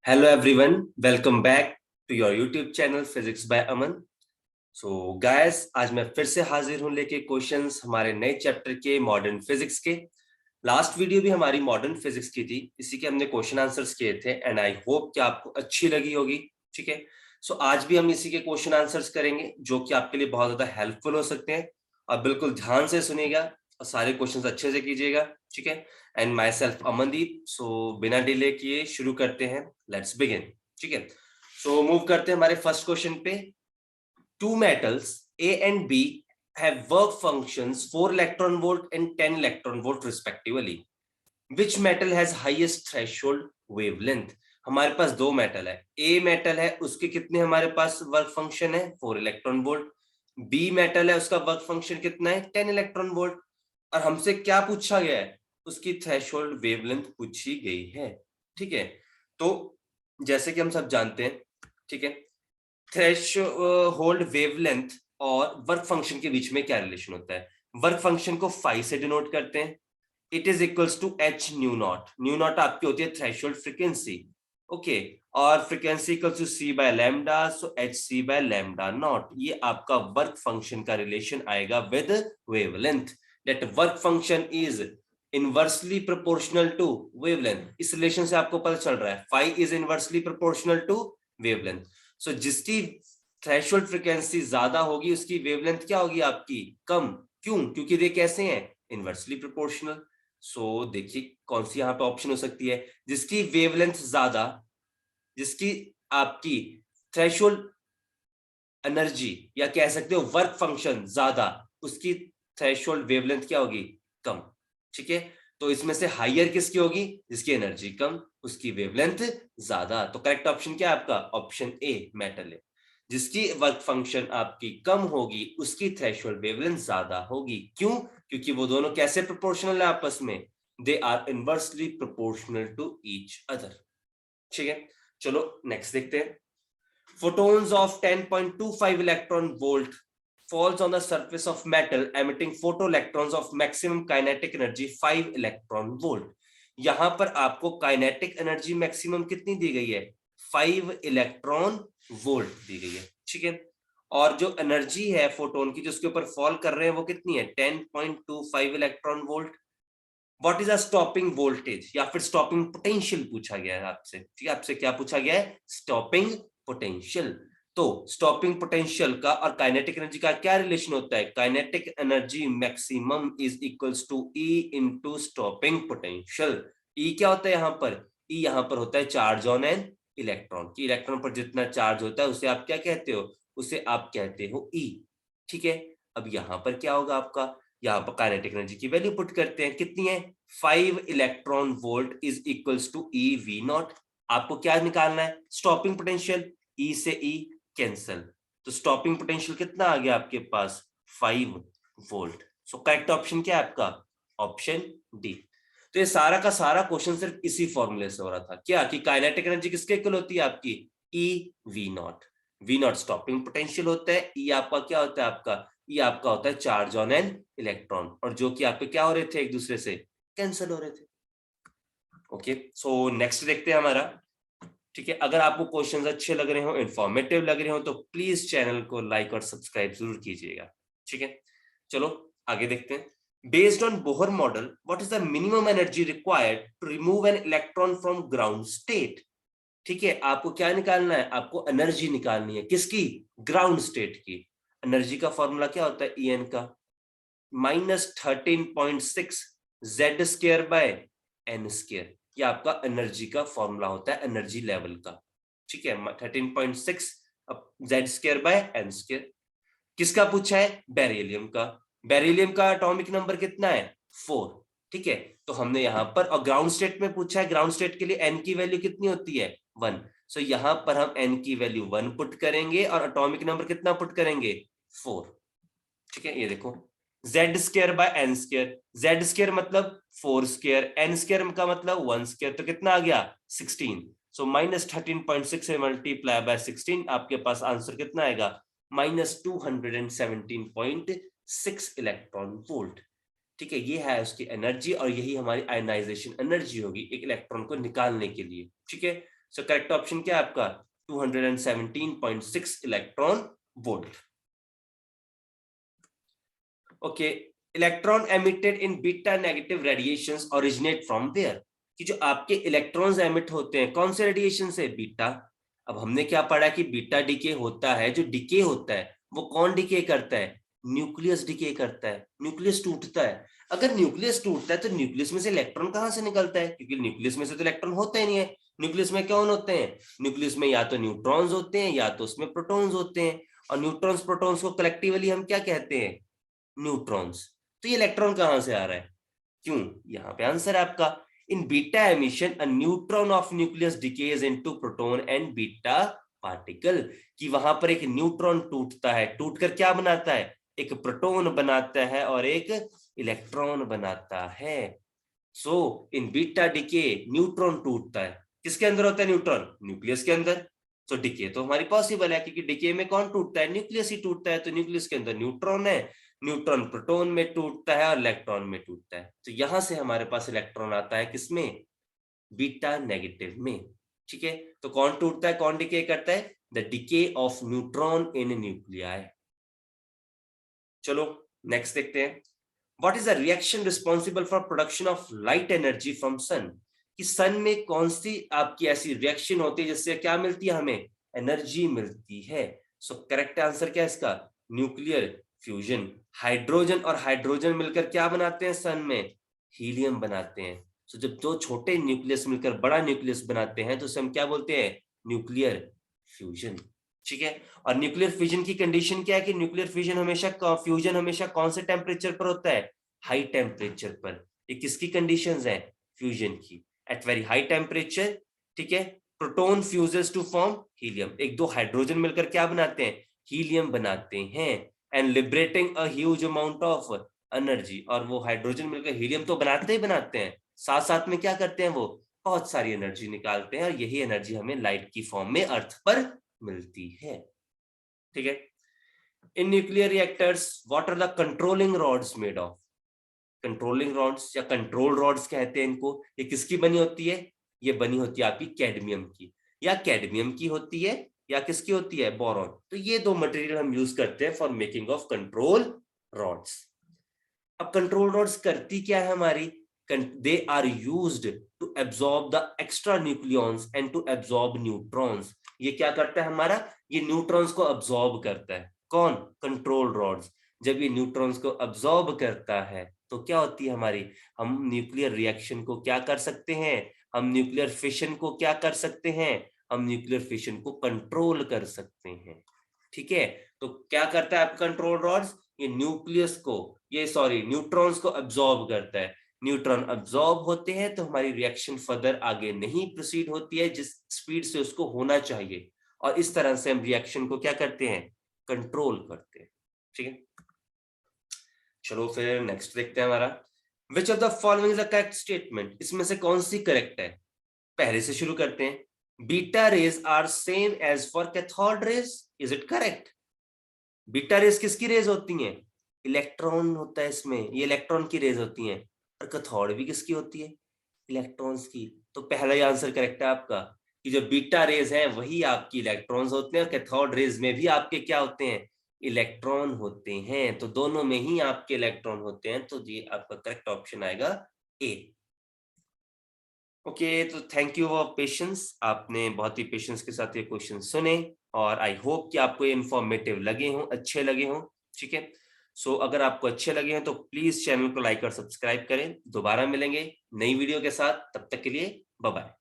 Hello everyone, welcome back to your YouTube channel physics by Aman. So guys, आज मैं फिर से हाजिर हूं लेके क्वेश्चंस हमारे नए चैप्टर के मॉडर्न फिजिक्स के। लास्ट वीडियो भी हमारी मॉडर्न फिजिक्स की थी, इसी के हमने क्वेश्चन आंसर्स किए थे एंड आई होप कि आपको अच्छी लगी होगी। ठीक है, सो आज भी हम इसी के क्वेश्चन आंसर्स करेंगे जो कि आपके लिए बहुत ज्यादा हेल्पफुल हो सकते हैं। और बिल्कुल ध्यान से सुनिएगा और सारे क्वेश्चंस अच्छे से कीजिएगा। ठीक है, एंड माई सेल्फ अमनदीप। सो बिना डिले किए शुरू करते हैं, लेट्स बिगिन। ठीक है, सो मूव करते हैं हमारे फर्स्ट क्वेश्चन पे। Two metals A and B have work functions 4 electron volt and 10 electron volt respectively. Which metal has highest threshold wavelength? हमारे पास दो मेटल है, ए मेटल है उसके कितने हमारे पास वर्क फंक्शन है 4 इलेक्ट्रॉन वोल्ट, बी मेटल है उसका वर्क फंक्शन कितना है 10 इलेक्ट्रॉन वोल्ट। और हमसे क्या पूछा गया है, उसकी थ्रेशोल्ड वेवलेंथ पूछी गई है। ठीक है, तो जैसे कि हम सब जानते हैं, ठीक है, थ्रेशोल्ड वेवलेंथ और वर्क फंक्शन के बीच में क्या रिलेशन होता है। वर्क फंक्शन को फाई से डिनोट करते हैं, it is equals to h nu naught. Nu naught आपकी होती है थ्रेशोल्ड फ्रीक्वेंसी, ओके, और frequency equals to c by lambda, so h c by lambda naught. ये आपका वर्क फंक्शन का रिलेशन आएगा with wavelength, that work function is inversely proportional to wavelength. इस relation से आपको पता चल रहा है phi is inversely proportional to wavelength. So जिसकी थ्रेशोल्ड फ्रीक्वेंसी ज्यादा होगी उसकी वेवलेंथ क्या होगी आपकी कम। क्यों? क्योंकि ये कैसे हैं इनवर्सली प्रोपोर्शनल। सो देखिए कौन सी यहाँ पे ऑप्शन हो सकती है, जिसकी वेवलेंथ ज्यादा, जिसकी आपकी थ्रेशोल्ड एनर्जी या कह सकते हो वर्क फंक्शन ज्यादा, उसकी थ्रेशोल्ड वेवलेंथ क्या होगी कम। ठीक है, तो इसमें से हाइयर किसकी होगी, जिसकी एनर्जी कम उसकी वेवलेंथ ज्यादा। तो करेक्ट ऑप्शन क्या है आपका, ऑप्शन ए मेटल है। जिसकी वर्क फंक्शन आपकी कम होगी उसकी थ्रेशोल्ड वेवलेंथ ज्यादा होगी। क्यों? क्योंकि वो दोनों कैसे प्रोपोर्शनल है आपस में, they are inversely proportional to each other. ठीक है, चलो नेक्स्ट देखते हैं। Photons of 10.25 electron volt falls on the surface of metal emitting photoelectrons of maximum kinetic energy 5 electron volt। यहां पर आपको काइनेटिक एनर्जी मैक्सिमम कितनी दी गई है 5 इलेक्ट्रॉन वोल्ट दी गई है। ठीक है, और जो एनर्जी है फोटोन की जो उसके ऊपर फॉल कर रहे हैं वो कितनी है 10.25 electron volt. What is a stopping voltage या फिर स्टॉपिंग पोटेंशियल पूछा गया है आपसे। ठीक है, आपसे क्या पूछा गया है, स्टॉपिंग पोटेंशियल। तो स्टॉपिंग पोटेंशियल का और काइनेटिक एनर्जी का क्या रिलेशन होता है, kinetic energy maximum is equals to E into stopping potential. E क्या होता है यहाँ पर, ई यहाँ पर होता है चार्ज ऑन एन इलेक्ट्रॉन की, इलेक्ट्रॉन पर जितना चार्ज होता है उसे आप क्या कहते हो, उसे आप कहते हो ई। ठीक है, अब यहाँ पर क्या होगा आपका, यहाँ पर काइनेटिक एनर्जी की वैल्यू पुट करते हैं, कितनी है 5 electron volt is equals to e V naught. आपको क्या निकालना है, स्टॉपिंग पोटेंशियल, ई से ई कैंसल, तो स्टॉपिंग पोटेंशियल कितना आ गया आपके पास 5 वोल्ट। सो करेक्ट ऑप्शन क्या है आपका, ऑप्शन डी। तो ये सारा का सारा क्वेश्चन सिर्फ इसी फॉर्मूले से हो रहा था, क्या कि काइनेटिक एनर्जी किसके इक्वल होती है आपकी e V naught. V naught stopping potential होता है, ई आपका क्या होता है आपका, ये आपका होता है चार्ज ऑन एन इलेक्ट्रॉन, और जो कि आपके क्या हो रहे थे एक दूसरे से कैंसिल हो रहे थे। ओके, सो नेक्स्ट देखते हैं हमारा। ठीक है, अगर आपको क्वेश्चंस अच्छे लग रहे हो, इंफॉर्मेटिव लग रहे हो, तो प्लीज चैनल को लाइक और सब्सक्राइब जरूर कीजिएगा। ठीक है, चलो आगे देखते हैं। Based on Bohr model what is the minimum energy required to remove an electron from ground state. ठीक है, आपको क्या निकालना है, आपको एनर्जी निकालनी है किसकी, ग्राउंड स्टेट की। एनर्जी का फॉर्मूला क्या होता है, ई एन का -13.6 Z square by n square. ये आपका एनर्जी का फॉर्मूला होता है एनर्जी लेवल का। ठीक है, 13.6 Z square by n square. किसका पूछा है, बेरिलियम का। बेरिलियम का एटॉमिक नंबर कितना है 4। ठीक है, तो हमने यहां पर, और ग्राउंड स्टेट में पूछा है, ग्राउंड स्टेट के लिए एन की वैल्यू कितनी होती है 1। सो यहां पर हम एन की वैल्यू 1 पुट करेंगे और एटॉमिक नंबर कितना पुट करेंगे 4। ठीक है, ये देखो Z square by n square, Z square मतलब 4 स्क्र, एन स्क्र का मतलब 1 स्क्र, तो कितना आ गया 16। सो -13.6 से मल्टीप्लाई बाय 16, आपके पास आंसर कितना आएगा -217.6 इलेक्ट्रॉन वोल्ट। ठीक है, ये है उसकी एनर्जी और यही हमारी आयनाइजेशन एनर्जी होगी एक इलेक्ट्रॉन को निकालने के लिए। ठीक है, सो करेक्ट ऑप्शन क्या है आपका 217.6 electron volt. Okay, electron emitted in beta negative radiations originate from where, कि जो आपके इलेक्ट्रॉन्स एमिट होते हैं कौन से रेडिएशन से, बीटा। अब हमने क्या पढ़ा कि बीटा डिके होता है, जो डिके होता है वो कौन डिके करता है, न्यूक्लियस डिके करता है, न्यूक्लियस टूटता है। अगर न्यूक्लियस टूटता है तो न्यूक्लियस में से इलेक्ट्रॉन कहां से निकलता है, क्योंकि न्यूक्लियस में से तो इलेक्ट्रॉन होता ही नहीं है। न्यूक्लियस में कौन होते हैं, न्यूक्लियस में या तो न्यूट्रॉन्स होते हैं या तो उसमें प्रोटॉन्स होते हैं, और न्यूट्रॉन्स प्रोटॉन्स को कलेक्टिवली हम क्या कहते हैं, न्यूट्रॉन्स। तो ये इलेक्ट्रॉन कहां से आ रहा है, क्यों, यहाँ पे आंसर है आपका in beta emission a neutron of nucleus decays into proton and beta particle, कि वहां पर एक न्यूट्रॉन टूटता है, टूटकर क्या बनाता है, एक प्रोटॉन बनाता है और एक इलेक्ट्रॉन बनाता है। सो इन बीटा डिके न्यूट्रॉन टूटता है, किसके अंदर होता है न्यूट्रॉन, न्यूक्लियस के अंदर। तो डिके तो हमारी पॉसिबल है, क्योंकि डिके में कौन टूटता है, न्यूक्लियस ही टूटता है, तो न्यूक्लियस के अंदर न्यूट्रॉन है, न्यूट्रॉन प्रोटॉन में टूटता है और इलेक्ट्रॉन में टूटता है। तो यहां से हमारे पास इलेक्ट्रॉन आता है किसमें, बीटा नेगेटिव में। ठीक है, तो कौन टूटता है, कौन डिके करता है, the decay of neutron in nuclei. चलो नेक्स्ट देखते हैं, what is the reaction responsible for production of light energy from sun, कि सन में कौन सी आपकी ऐसी रिएक्शन होती है जिससे क्या मिलती है, हमें एनर्जी मिलती है। सो करेक्ट आंसर क्या है इसका, न्यूक्लियर फ्यूजन। हाइड्रोजन और हाइड्रोजन मिलकर क्या बनाते हैं सन में, हीलियम बनाते हैं। सो जब दो छोटे न्यूक्लियस मिलकर बड़ा न्यूक्लियस बनाते हैं तो उसे हम क्या बोलते हैं, न्यूक्लियर फ्यूजन। ठीक है, और न्यूक्लियर फ्यूजन की कंडीशन क्या है कि न्यूक्लियर फ्यूजन हमेशा कौन से टेम्परेचर पर होता है, हाई टेम्परेचर पर। ये किसकी कंडीशंस है, फ्यूजन की, एट वेरी हाई टेम्परेचर। ठीक है, proton fuses to form helium, एक दो हाइड्रोजन मिलकर क्या बनाते हैं, हीलियम बनाते हैं, and liberating a huge amount of energy. और वो हाइड्रोजन मिलकर हीलियम तो बनाते ही बनाते हैं, साथ साथ में क्या करते हैं, वो बहुत सारी एनर्जी निकालते हैं, और यही एनर्जी हमें लाइट की फॉर्म में अर्थ पर मिलती है। ठीक है, in nuclear reactors what are the controlling rods made of, controlling rods या कंट्रोल रॉड्स कहते हैं इनको, ये किसकी बनी होती है, ये बनी होती है आपकी कैडमियम की, या कैडमियम की होती है या किसकी होती है, बोरॉन। तो ये दो मटेरियल हम यूज करते हैं for making of control rods. अब कंट्रोल रॉड्स करती क्या है हमारी, they are used to absorb the extra nucleons and to absorb neutrons. ये क्या करता है हमारा, ये न्यूट्रॉन्स को अब्सॉर्ब करता है, कौन, कंट्रोल रॉड्स। जब ये न्यूट्रॉन्स को अब्सॉर्ब करता है तो क्या होती है हमारी, हम न्यूक्लियर रिएक्शन को क्या कर सकते हैं, हम न्यूक्लियर फिशन को क्या कर सकते हैं, हम न्यूक्लियर फिशन को कंट्रोल कर सकते हैं। ठीक है, तो क्या करता है कंट्रोल रॉड्स, ये न्यूक्लियस को, ये सॉरी न्यूट्रॉन्स को अब्सॉर्ब करता है। न्यूट्रॉन अब्सॉर्ब होते हैं तो हमारी रिएक्शन फर्दर आगे नहीं प्रोसीड होती है जिस स्पीड से उसको होना चाहिए, और इस तरह से हम रिएक्शन को क्या करते हैं, कंट्रोल करते हैं। ठीक है, चलो फिर नेक्स्ट देखते हैं हमारा, which of the following is the correct statement, इसमें से कौन सी करेक्ट है। पहले से शुरू करते हैं, beta rays are same as for cathode rays, is it correct. Beta rays किसकी रेज होती हैं, इलेक्ट्रॉन होता है इसमें, ये इलेक्ट्रॉन की रेज होती हैं, और कैथोड भी किसकी होती है, इलेक्ट्रॉन्स की। तो पहला ही आंसर करेक्ट है आपका, कि जो बीटा रेज हैं वही आपकी इलेक्ट्रॉन्स होते हैं, और कैथोड रेज में भी आपके क्या होते हैं, इलेक्ट्रॉन होते हैं। तो दोनों में ही आपके इलेक्ट्रॉन होते हैं, तो ये आपका करेक्ट ऑप्शन आएगा ए। ओके, तो थैंक यू फॉर पेशेंस, आपने बहुत ही पेशेंस के साथ ये क्वेश्चन सुने, और आई होप कि आपको ये इंफॉर्मेटिव लगे हों, अच्छे लगे हों। ठीक है, सो अगर आपको अच्छे लगे हैं तो प्लीज चैनल को लाइक और सब्सक्राइब करें। दोबारा मिलेंगे नई वीडियो के साथ, तब तक के लिए बाय बाय।